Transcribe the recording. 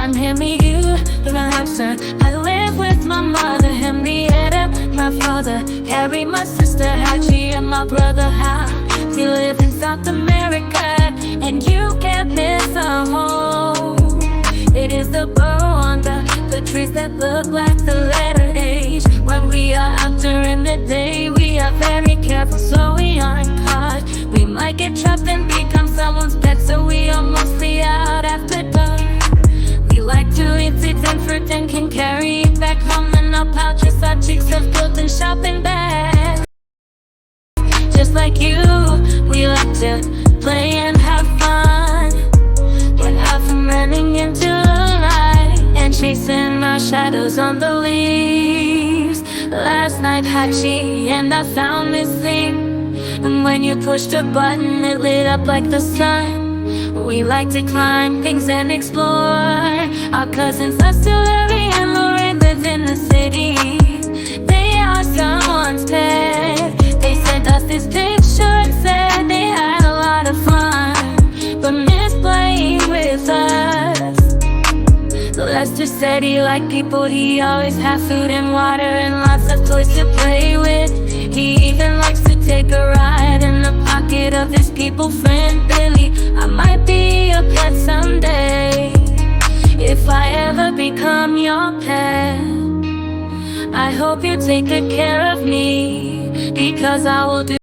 I'm Hammy the Hamster. I live with my mother, Hammy the my father. Carry my sister Catchy and my brother Ham. We live in South America, and you can't miss our home. It is the burrow on the trees that look like the letter H. When we are out during the day, we are very careful so we aren't caught. We might get trapped and become someone's pet, so we are mostly out after dark. We like to eat seeds and fruit and can carry it back home in our pouches. Our cheeks have built-in shopping bags. Just like you, we like to play and have fun. We're often running into the light and chasing our shadows on the leaves. Last night, Catchy and I found this thing, and when you pushed a button, it lit up like the sun. We like to climb things and explore. Our cousins are still Larry and Lauren, live in the city. They are someone's pet. They sent us this picture and said they had a lot of fun, but miss playing with us. So Lester said he liked people, he always had food and water and lots of toys to play with. He even likes to take a ride in the pocket of his people friend Billy. I might be a pet someday, if I ever become your pet. I hope you take good care of me, because I will do